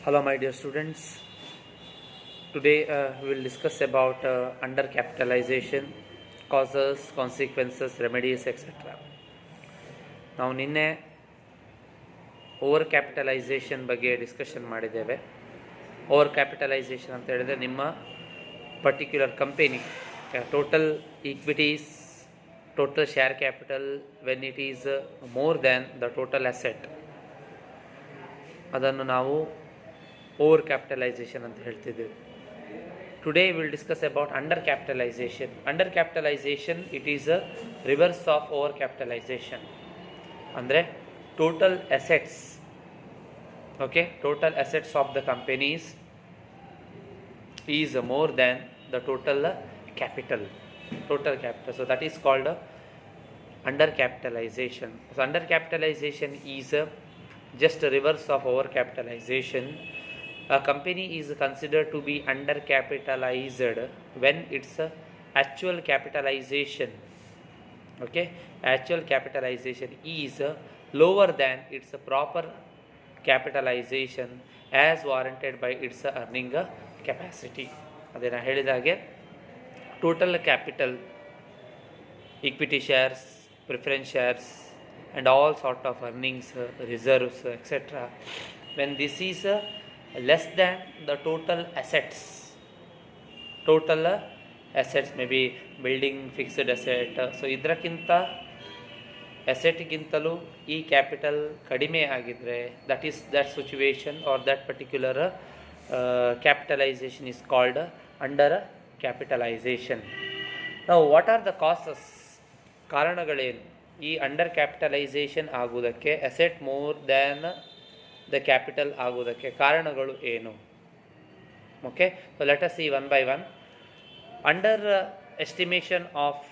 Hello, my dear students. Today we will discuss about undercapitalization, causes, consequences, remedies, etc. ನಾವು ನಿನ್ನೆ over capitalisation ಬಗ್ಗೆ discussion ಮಾಡಿದ್ದೇವೆ. Over capitalisation ಅಂತ ಹೇಳಿದರೆ ನಿಮ್ಮ particular company total equities, total share capital when it is more than the total asset, ಅದನ್ನು ನಾವು over capitalisation ಅಂತ ಹೇಳ್ತಿದ್ದೇವೆ. Today will discuss about under capitalisation. Under capitalisation it is a reverse of over capitalisation. ಅಂದರೆ total assets, okay, total assets of the companies is more than the total capital. So that is called under capitalization. So under capitalization is just a reverse of over capitalization. A company is considered to be under capitalized when its actual capitalization, okay, actual capitalization is lower than its proper capitalization as warranted by its earning capacity. ಅದೇ ನಾನು ಹೇಳಿದ ಹಾಗೆ total capital, equity shares, preference shares and all sort of earnings, reserves, etc. When this is less than the total assets may be building, fixed asset, so ಇದಕ್ಕಿಂತ ಅಸೆಟ್ಗಿಂತಲೂ ಈ capital ಕಡಿಮೆ ಆಗಿದ್ರೆ that situation or that particular capitalization is called under capitalization. Now what are the causes? ಕಾರಣಗಳೇನು ಈ under capitalisation ಆಗುವುದಕ್ಕೆ, asset more than the capital ಆಗುವುದಕ್ಕೆ ಕಾರಣಗಳು ಏನು? Okay, so let us see one by one. Under estimation of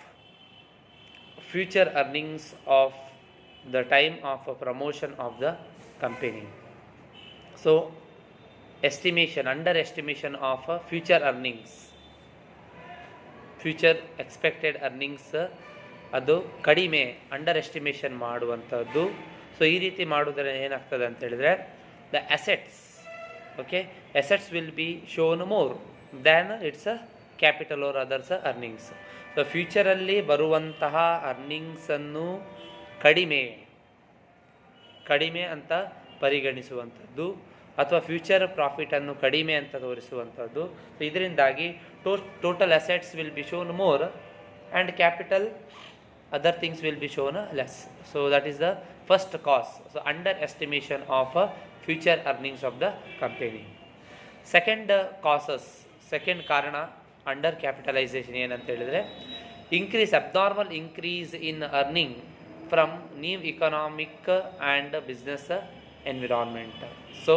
future earnings of the time of promotion of the company. So estimation, under estimation of future earnings, future expected earnings ಅದು ಕಡಿಮೆ, under estimation ಮಾಡುವಂಥದ್ದು. So ಈ ರೀತಿ ಮಾಡೋದ್ರೆ ಏನಾಗ್ತದೆ ಅಂತ ಹೇಳಿದರೆ the assets, okay, assets will be shown more than its capital or others earnings. So ಫ್ಯೂಚರಲ್ಲಿ ಬರುವಂತಹ ಅರ್ನಿಂಗ್ಸನ್ನು ಕಡಿಮೆ ಅಂತ ಪರಿಗಣಿಸುವಂಥದ್ದು ಅಥವಾ ಫ್ಯೂಚರ್ ಪ್ರಾಫಿಟನ್ನು ಕಡಿಮೆ ಅಂತ ತೋರಿಸುವಂಥದ್ದು. ಸೊ ಇದರಿಂದಾಗಿ total assets will be shown more and capital, other things will be shown less. So that is the first cause. So underestimation of future earnings of the company. Second causes, second ಕಾರಣ under capitalisation ಏನಂತ ಹೇಳಿದರೆ abnormal increase in earning from new economic and business environment. So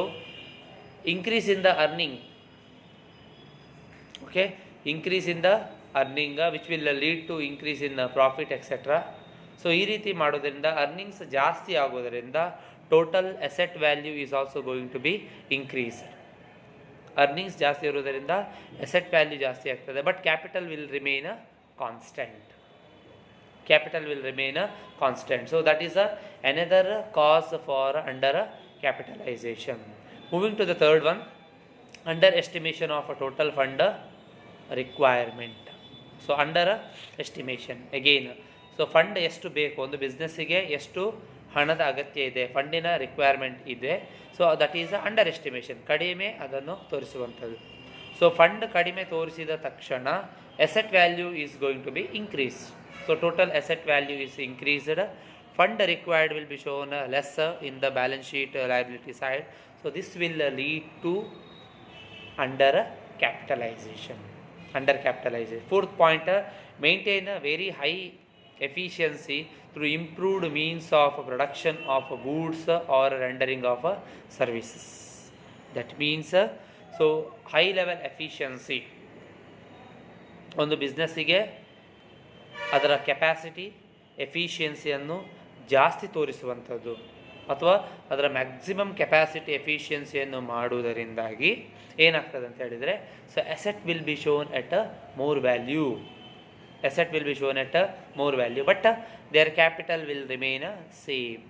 increase in the earning, okay, increase in the earning which will lead to increase in profit etc. So ಈ ರೀತಿ ಮಾಡೋದ್ರಿಂದ earnings ಜಾಸ್ತಿ ಆಗೋದರಿಂದ total asset value is also going to be increase. Earnings ಜಾಸ್ತಿ ಇರೋದರಿಂದ asset value ಜಾಸ್ತಿ ಆಗ್ತದೆ, but capital will remain constant. So that is another cause for under capitalisation. Moving to the third one, under estimation of total fund requirement. So under estimation again, so fund ಎಷ್ಟು ಬೇಕು, ಒಂದು ಬಿಸ್ನೆಸ್ಸಿಗೆ ಎಷ್ಟು ಹಣದ ಅಗತ್ಯ ಇದೆ, ಫಂಡಿನ ರಿಕ್ವೈರ್ಮೆಂಟ್ ಇದೆ. So that is under estimation, ಕಡಿಮೆ ಅದನ್ನು ತೋರಿಸುವಂಥದ್ದು. ಸೊ ಫಂಡ್ ಕಡಿಮೆ ತೋರಿಸಿದ ತಕ್ಷಣ asset value is going to be increase. So total asset value is increased, fund required will be shown less in the balance sheet liability side. So this will lead to under capitalization. Fourth point, maintain a very high efficiency through improved means of production of goods or rendering of services. That means so high level efficiency, ಒಂದು ಬಿಸ್ನೆಸ್ಸಿಗೆ ಅದರ capacity, ಎಫಿಷಿಯನ್ಸಿಯನ್ನು ಜಾಸ್ತಿ ತೋರಿಸುವಂಥದ್ದು ಅಥವಾ ಅದರ maximum capacity ಎಫಿಷಿಯನ್ಸಿಯನ್ನು ಮಾಡುವುದರಿಂದಾಗಿ ಏನಾಗ್ತದೆ ಅಂತ ಹೇಳಿದರೆ, so asset will be shown at a more value, but their capital will remain same.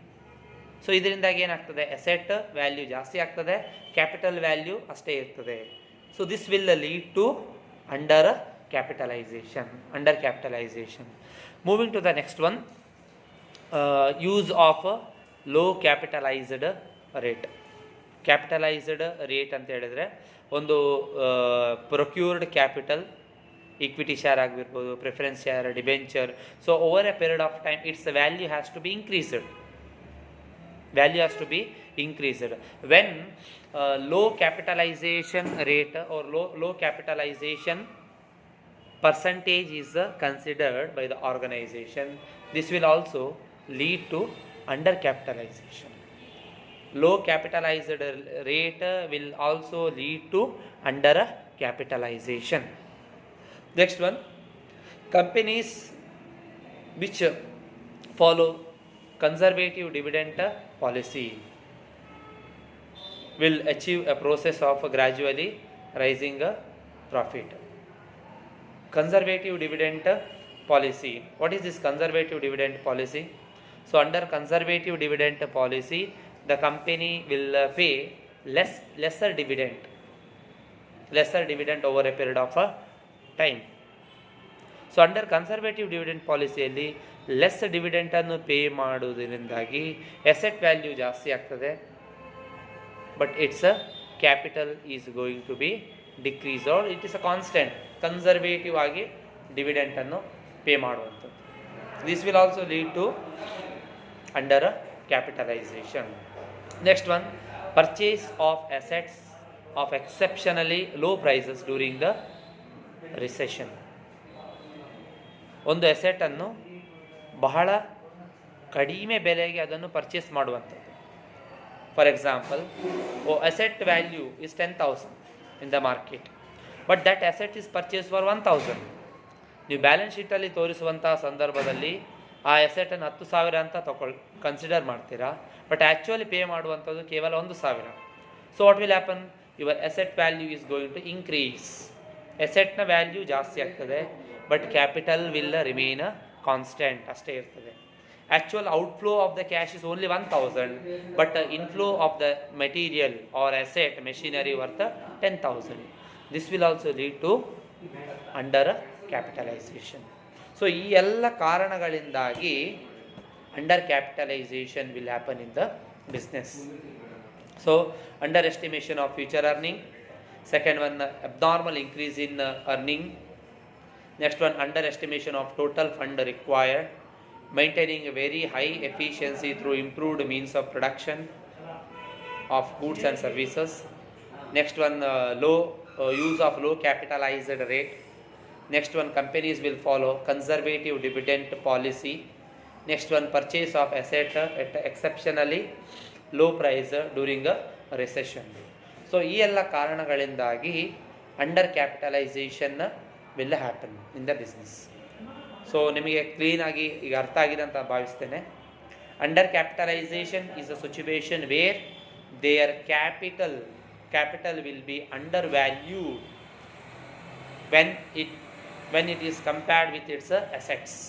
So ಇದರಿಂದಾಗಿ ಏನಾಗ್ತದೆ, ಎಸೆಟ್ ವ್ಯಾಲ್ಯೂ ಜಾಸ್ತಿ ಆಗ್ತದೆ, ಕ್ಯಾಪಿಟಲ್ ವ್ಯಾಲ್ಯೂ ಅಷ್ಟೇ ಇರ್ತದೆ. So this will lead to under capitalisation. Moving to the next one, use of low capitalised rate. Capitalised rate ಅಂತ ಹೇಳಿದ್ರೆ ಒಂದು procured capital, equity share ಆಗಿರ್ಬೋದು, preference share, debenture. So over a period of time its value has to be increased. When low capitalization rate or low capitalization percentage is considered by the organization, this will also lead to undercapitalization. Low capitalized rate will also lead to undercapitalization. Next one, companies which follow conservative dividend policy will achieve a process of gradually rising profit. Conservative dividend policy. What is this conservative dividend policy? So under conservative dividend policy, the company will pay lesser dividend over a period of time. So under conservative dividend ಪಾಲಿಸಿಯಲ್ಲಿ less ಡಿವಿಡೆಂಟನ್ನು pay ಮಾಡುವುದರಿಂದಾಗಿ asset value ಜಾಸ್ತಿ ಆಗ್ತದೆ, but its capital is going to be decrease, or it is a constant. Conservative ಆಗಿ ಡಿವಿಡೆಂಟನ್ನು pay ಮಾಡುವಂಥದ್ದು. This will also lead to under capitalisation. Next one, purchase of assets of exceptionally low prices during the recession. ಒಂದು ಎಸೆಟನ್ನು ಬಹಳ ಕಡಿಮೆ ಬೆಲೆಗೆ ಅದನ್ನು purchase ಮಾಡುವಂಥದ್ದು. For example, asset value is 10,000 in the market, but that asset is purchase for 1,000. ನೀವು balance ಶೀಟಲ್ಲಿ ತೋರಿಸುವಂಥ ಸಂದರ್ಭದಲ್ಲಿ ಆ ಎಸೆಟನ್ನು 10,000 ಅಂತ ಕನ್ಸಿಡರ್ ಮಾಡ್ತೀರಾ, ಬಟ್ ಆ್ಯಕ್ಚುಲಿ ಪೇ ಮಾಡುವಂಥದ್ದು ಕೇವಲ 1,000. So what will happen, your asset value is going to increase. ಎಸೆಟ್ನ value ಜಾಸ್ತಿ ಆಗ್ತದೆ, but capital will remain constant, ಅಷ್ಟೇ ಇರ್ತದೆ. Actual outflow of the cash is only 1,000, but inflow of the material or asset machinery worth 10,000. This will also lead to under capitalisation. So ಈ ಎಲ್ಲ ಕಾರಣಗಳಿಂದಾಗಿ under capitalisation will happen in the business. So under estimation of future earning. Second one, abnormal increase in earning. Next one, underestimation of total fund required. Maintaining a very high efficiency through improved means of production of goods and services. Next one, use of low capitalized rate. Next one, companies will follow conservative dividend policy. Next one, purchase of asset at exceptionally low price during a recession. So ಈ ಎಲ್ಲ ಕಾರಣಗಳಿಂದಾಗಿ under capitalisation will happen in the business. So ನಿಮಗೆ ಕ್ಲೀನಾಗಿ ಈಗ ಅರ್ಥ ಆಗಿದೆ ಅಂತ ಭಾವಿಸ್ತೇನೆ. Under capitalisation is a situation where their capital will be under valued when it is compared with its assets.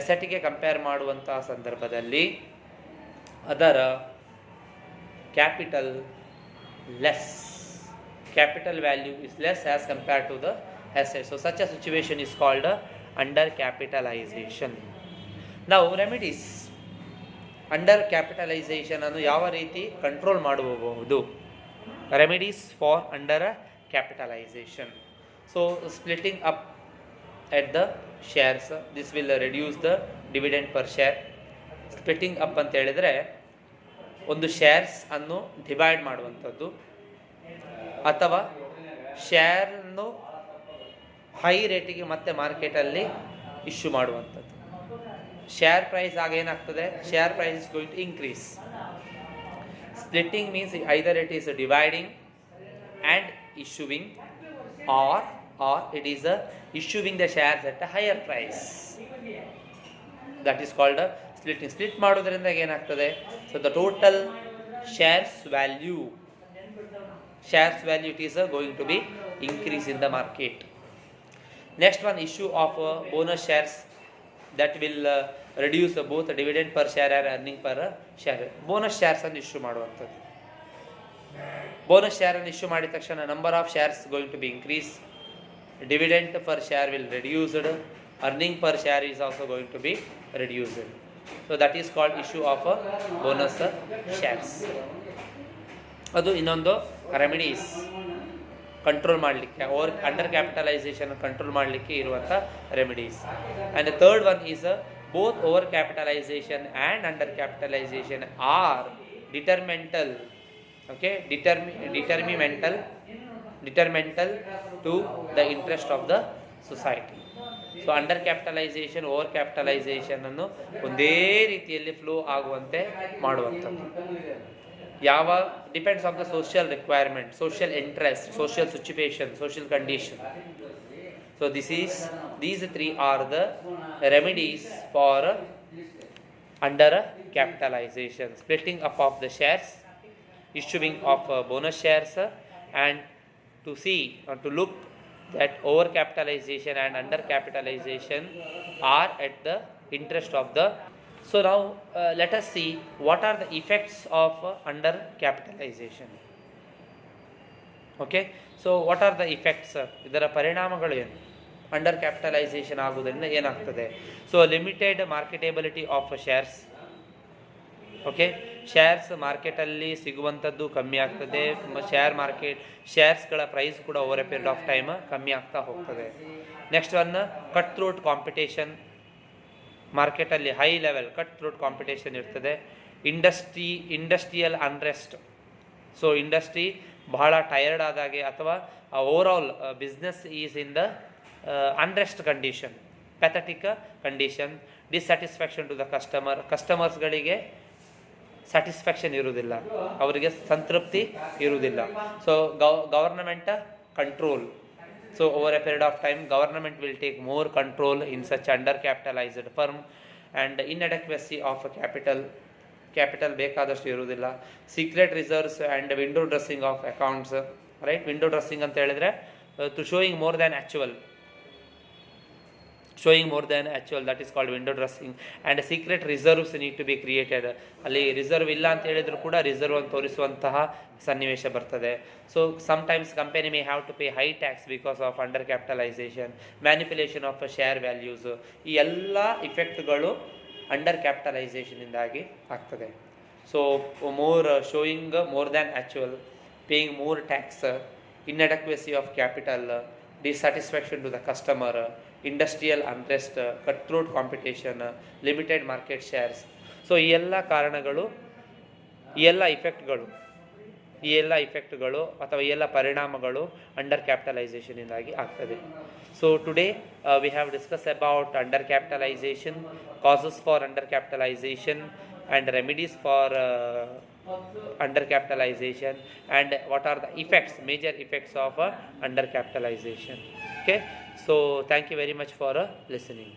ಅಸೆಟ್ಗೆ ಕಂಪೇರ್ ಮಾಡುವಂಥ ಸಂದರ್ಭದಲ್ಲಿ ಅದರ capital value is less as compared to the asset. So such a situation is called under capitalization. Now remedies. Under capitalization ಅನ್ನು ಯಾವ ರೀತಿ control ಮಾಡಬಹುದು? Remedies for under capitalization. So splitting up at the shares, this will reduce the dividend per share. Splitting up ಅಂತ ಹೇಳಿದ್ರೆ ಒಂದು shares ಅನ್ನು divide ಮಾಡುವಂಥದ್ದು, ಅಥವಾ ಶೇರನ್ನು ಹೈ ರೇಟಿಗೆ ಮತ್ತೆ ಮಾರ್ಕೆಟಲ್ಲಿ ಇಶ್ಯೂ ಮಾಡುವಂಥದ್ದು. ಶೇರ್ ಪ್ರೈಸ್ ಆಗ ಏನಾಗ್ತದೆ, share price is going to increase. Splitting means either it is dividing and issuing, or it is issuing the shares at a higher price. That is called splitting. Split ಮಾಡೋದ್ರಿಂದ ಏನಾಗ್ತದೆ, so the total shares value it is going to be increase in the market. Next one, issue of bonus shares that will reduce both dividend per share and earning per share, bonus ಶೇರ್ಸನ್ನು issue ಮಾಡುವಂಥದ್ದು. Bonus ಶೇರನ್ನು issue ಮಾಡಿದ ತಕ್ಷಣ number of shares going to be increase, dividend per share will reduced, earning per share is also going to be reduced. So that is called issue of a bonus shares. ಅದು ಇನ್ನೊಂದು remedies control ಮಾಡಲಿಕ್ಕೆ, under capitalisation control ಮಾಡಲಿಕ್ಕೆ ಇರುವಂಥ remedies. And the third one is both over capitalisation and under capitalisation are detrimental, okay, detrimental to the interest of the society. So under capitalisation, over ಕ್ಯಾಪಿಟಲೈಸೇಷನನ್ನು ಒಂದೇ ರೀತಿಯಲ್ಲಿ flow ಆಗುವಂತೆ ಮಾಡುವಂಥದ್ದು. ಯಾವ depends on the social requirement, social interest, social situation, social condition. So these three are the remedies for under capitalization: splitting up of the shares, issuing of bonus shares, and to see or to look that over capitalization and under capitalization are at the interest of the. So now let us see what are the effects of under capitalization. Okay, so what are the effects, ಇದರ ಪರಿಣಾಮಗಳು ಏನು? Under capitalisation ಆಗುವುದರಿಂದ ಏನಾಗ್ತದೆ? So limited marketability of shares. Okay, shares ಮಾರ್ಕೆಟಲ್ಲಿ ಸಿಗುವಂಥದ್ದು ಕಮ್ಮಿ ಆಗ್ತದೆ. ಶೇರ್ಸ್ಗಳ ಪ್ರೈಸ್ ಕೂಡ over a period of time ಕಮ್ಮಿ ಆಗ್ತಾ ಹೋಗ್ತದೆ. Next one, cut throat competition. ಮಾರ್ಕೆಟಲ್ಲಿ high level cut throat competition ಇರ್ತದೆ. Industrial unrest. ಸೊ ಇಂಡಸ್ಟ್ರಿ ಬಹಳ ಟಯರ್ಡ್ ಆದಾಗೆ ಅಥವಾ overall business is in the unrest condition, pathetic condition. Dissatisfaction to the ಕಸ್ಟಮರ್ಸ್ಗಳಿಗೆ satisfaction ಇರುವುದಿಲ್ಲ, ಅವರಿಗೆ ಸಂತೃಪ್ತಿ ಇರುವುದಿಲ್ಲ. So government control. So over a period of time government will take more control in such under capitalised firm. And inadequacy of capital ಬೇಕಾದಷ್ಟು ಇರುವುದಿಲ್ಲ. Secret reserves and window dressing of accounts. Right, window dressing ಅಂತ ಹೇಳಿದ್ರೆ to showing more than actual, that is called window dressing. And secret reserves need to be created. ಅಲ್ಲಿ reserve ಇಲ್ಲ ಅಂತ ಹೇಳಿದ್ರು ಕೂಡ reserve ಅಂತ ತೋರಿಸುವಂತಹ ಸನ್ನಿವೇಶ ಬರ್ತದೆ. So sometimes company may have to pay high tax because of under capitalisation, manipulation of share values. ಈ ಎಲ್ಲ ಇಫೆಕ್ಟ್ಗಳು ಅಂಡರ್ ಕ್ಯಾಪಿಟಲೈಸೇಷನಿಂದಾಗಿ ಆಗ್ತದೆ. So showing more than actual, paying more tax, inadequacy of capital, dissatisfaction to the customer, industrial unrest, cut throat competition, limited market shares. So ಈ ಎಲ್ಲ ಕಾರಣಗಳು, ಈ ಎಲ್ಲ ಇಫೆಕ್ಟ್ಗಳು ಅಥವಾ ಈ ಎಲ್ಲ ಪರಿಣಾಮಗಳು ಅಂಡರ್ ಕ್ಯಾಪಿಟಲೈಸೇಷನಿಂದಾಗಿ ಆಗ್ತದೆ. So today we have discuss about under capitalisation, causes for under capitalisation and remedies for under capitalization, and what are the effects, major effects of under capitalization. Okay, so thank you very much for listening.